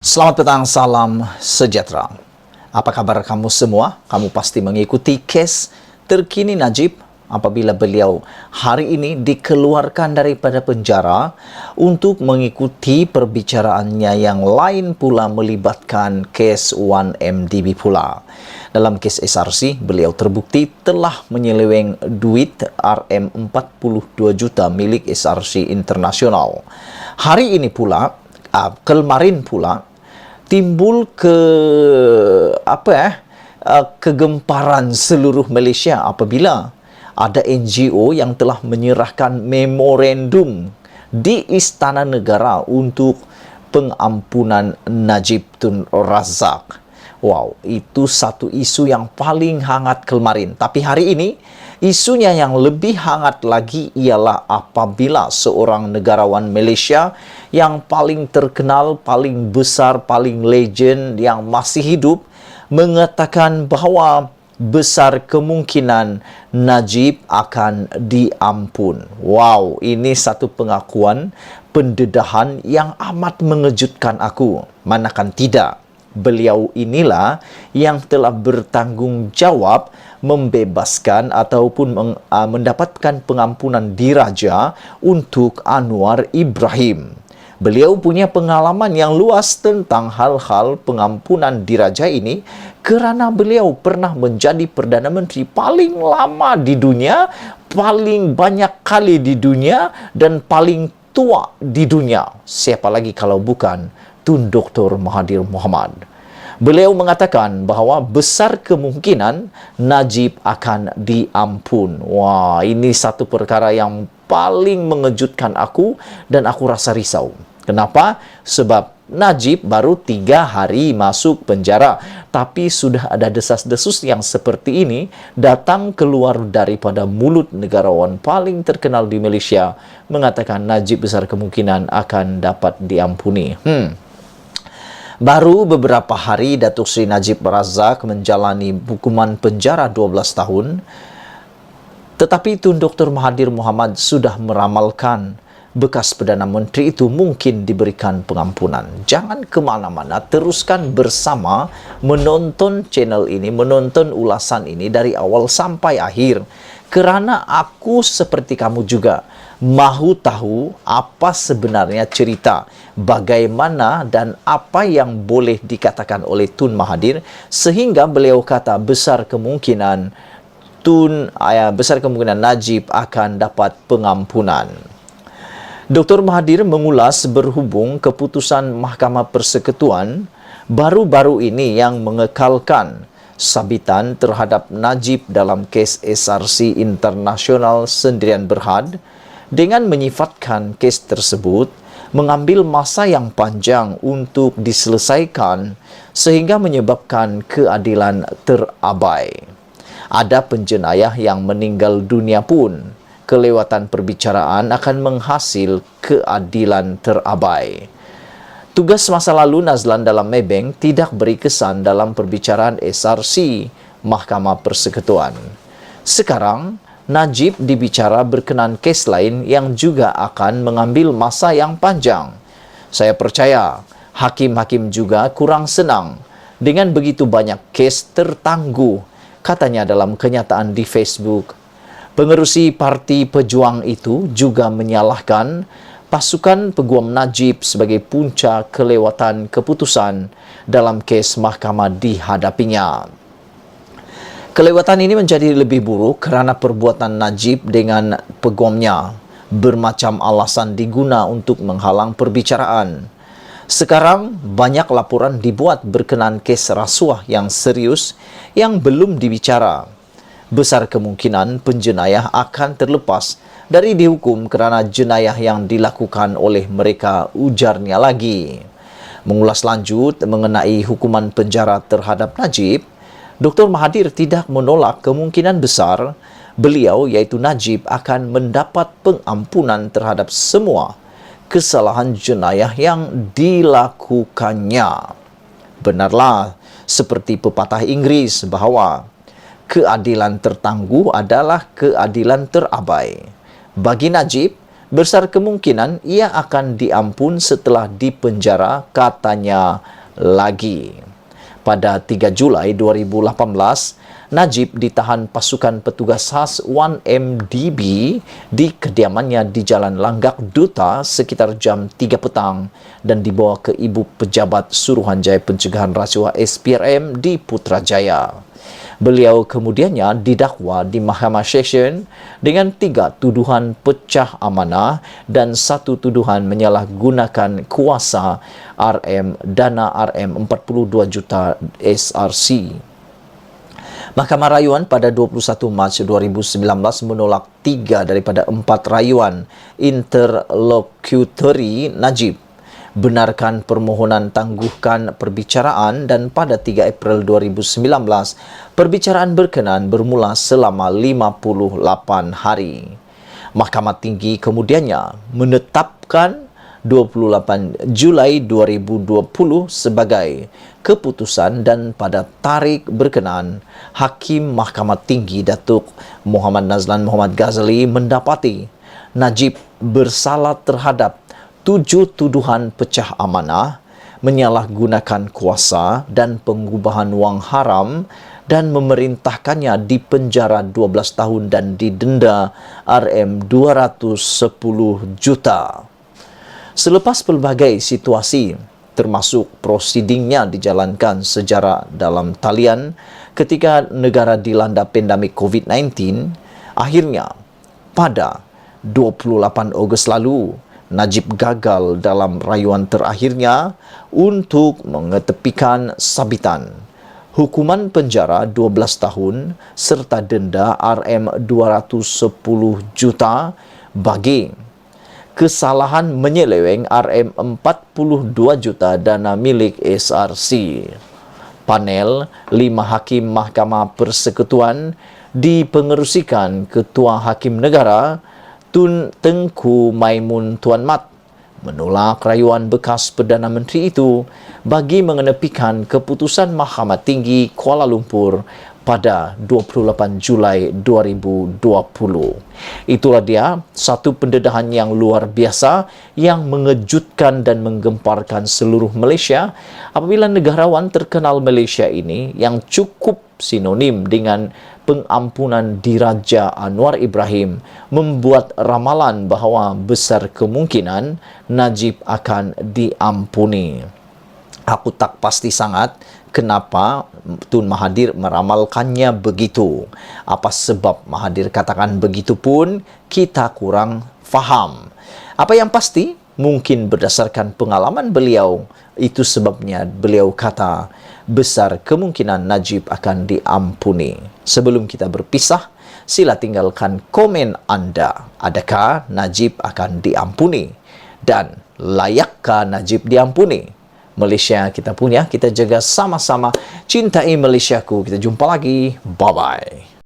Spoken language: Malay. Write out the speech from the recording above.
Selamat petang, salam sejahtera. Apa kabar kamu semua? Kamu pasti mengikuti kes terkini Najib apabila beliau hari ini dikeluarkan daripada penjara untuk mengikuti perbicaraannya yang lain pula melibatkan kes 1MDB pula. Dalam kes SRC, beliau terbukti telah menyeleweng duit Rm42 juta milik SRC Internasional. Hari ini pula, kemarin pula, timbul kegemparan seluruh Malaysia apabila ada NGO yang telah menyerahkan memorandum di Istana Negara untuk pengampunan Najib Tun Razak. Wow, itu satu isu yang paling hangat kemarin. Tapi hari ini, isunya yang lebih hangat lagi ialah apabila seorang negarawan Malaysia yang paling terkenal, paling besar, paling legend yang masih hidup mengatakan bahawa besar kemungkinan Najib akan diampun. Wow, ini satu pengakuan pendedahan yang amat mengejutkan aku. Manakan tidak, beliau inilah yang telah bertanggungjawab membebaskan ataupun mendapatkan pengampunan diraja untuk Anwar Ibrahim. Beliau punya pengalaman yang luas tentang hal-hal pengampunan diraja ini kerana beliau pernah menjadi Perdana Menteri paling lama di dunia, paling banyak kali di dunia dan paling tua di dunia. Siapa lagi kalau bukan Tun Dr. Mahathir Mohamad. Beliau mengatakan bahawa besar kemungkinan Najib akan diampun. Wah, ini satu perkara yang paling mengejutkan aku dan aku rasa risau. Kenapa? Sebab Najib baru 3 hari masuk penjara, tapi sudah ada desas-desus yang seperti ini datang keluar daripada mulut negarawan paling terkenal di Malaysia mengatakan Najib besar kemungkinan akan dapat diampuni. Baru beberapa hari Datuk Seri Najib Razak menjalani hukuman penjara 12 tahun, tetapi Tun Dr. Mahathir Mohamad sudah meramalkan bekas Perdana Menteri itu mungkin diberikan pengampunan. Jangan ke mana-mana, teruskan bersama menonton channel ini, menonton ulasan ini dari awal sampai akhir. Kerana aku seperti kamu juga mahu tahu apa sebenarnya cerita, bagaimana dan apa yang boleh dikatakan oleh Tun Mahathir sehingga beliau kata besar kemungkinan Najib akan dapat pengampunan. Dr. Mahathir mengulas berhubung keputusan Mahkamah Persekutuan baru-baru ini yang mengekalkan sabitan terhadap Najib dalam kes SRC Internasional Sendirian Berhad dengan menyifatkan kes tersebut mengambil masa yang panjang untuk diselesaikan sehingga menyebabkan keadilan terabai. Ada penjenayah yang meninggal dunia pun. Kelewatan perbicaraan akan menghasil keadilan terabai. Tugas masa lalu Nazlan dalam Maybank tidak beri kesan dalam perbicaraan SRC Mahkamah Persekutuan. Sekarang, Najib dibicara berkenaan kes lain yang juga akan mengambil masa yang panjang. Saya percaya hakim-hakim juga kurang senang dengan begitu banyak kes tertangguh, katanya dalam kenyataan di Facebook. Pengerusi Parti Pejuang itu juga menyalahkan pasukan peguam Najib sebagai punca kelewatan keputusan dalam kes mahkamah dihadapinya. Kelewatan ini menjadi lebih buruk kerana perbuatan Najib dengan peguamnya bermacam alasan diguna untuk menghalang perbicaraan. Sekarang banyak laporan dibuat berkenaan kes rasuah yang serius yang belum dibicara. Besar kemungkinan penjenayah akan terlepas dari dihukum kerana jenayah yang dilakukan oleh mereka, ujarnya lagi. Mengulas lanjut mengenai hukuman penjara terhadap Najib, Dr. Mahathir tidak menolak kemungkinan besar beliau iaitu Najib akan mendapat pengampunan terhadap semua kesalahan jenayah yang dilakukannya. Benarlah seperti pepatah Inggeris bahawa keadilan tertangguh adalah keadilan terabai. Bagi Najib, besar kemungkinan ia akan diampun setelah dipenjara, katanya lagi. Pada 3 Julai 2018, Najib ditahan pasukan petugas khas 1MDB di kediamannya di Jalan Langgak Duta sekitar jam 3 petang dan dibawa ke Ibu Pejabat Suruhanjaya Pencegahan Rasuah SPRM di Putrajaya. Beliau kemudiannya didakwa di Mahkamah Session dengan 3 tuduhan pecah amanah dan 1 tuduhan menyalahgunakan kuasa dana RM 42 juta SRC. Mahkamah Rayuan pada 21 Mac 2019 menolak 3 daripada 4 rayuan interlokutori Najib. Benarkan permohonan tangguhkan perbicaraan dan pada 3 April 2019, perbicaraan berkenaan bermula selama 58 hari. Mahkamah Tinggi kemudiannya menetapkan 28 Julai 2020 sebagai keputusan dan pada tarikh berkenaan, Hakim Mahkamah Tinggi Datuk Muhammad Nazlan Muhammad Ghazali mendapati Najib bersalah terhadap 7 tuduhan pecah amanah, menyalahgunakan kuasa dan pengubahan wang haram dan memerintahkannya dipenjara 12 tahun dan didenda RM 210 juta. Selepas pelbagai situasi, termasuk prosidingnya dijalankan secara dalam talian ketika negara dilanda pandemik COVID-19, akhirnya pada 28 Ogos lalu, Najib gagal dalam rayuan terakhirnya untuk mengetepikan sabitan hukuman penjara 12 tahun serta denda RM 210 juta bagi kesalahan menyeleweng RM 42 juta dana milik SRC. Panel 5 Hakim Mahkamah Persekutuan dipengerusikan Ketua Hakim Negara Tun Tengku Maimun Tuan Mat menolak rayuan bekas Perdana Menteri itu bagi mengenepikan keputusan Mahkamah Tinggi Kuala Lumpur pada 28 Julai 2020. Itulah dia satu pendedahan yang luar biasa yang mengejutkan dan menggemparkan seluruh Malaysia apabila negarawan terkenal Malaysia ini yang cukup sinonim dengan pengampunan Diraja Anwar Ibrahim membuat ramalan bahawa besar kemungkinan Najib akan diampuni. Aku tak pasti sangat kenapa Tun Mahathir meramalkannya begitu. Apa sebab Mahathir katakan begitu pun kita kurang faham. Apa yang pasti mungkin berdasarkan pengalaman beliau, itu sebabnya beliau kata besar kemungkinan Najib akan diampuni. Sebelum kita berpisah, sila tinggalkan komen anda. Adakah Najib akan diampuni? Dan layakkah Najib diampuni? Malaysia kita punya, kita jaga sama-sama. Cintai Malaysiaku. Kita jumpa lagi. Bye-bye.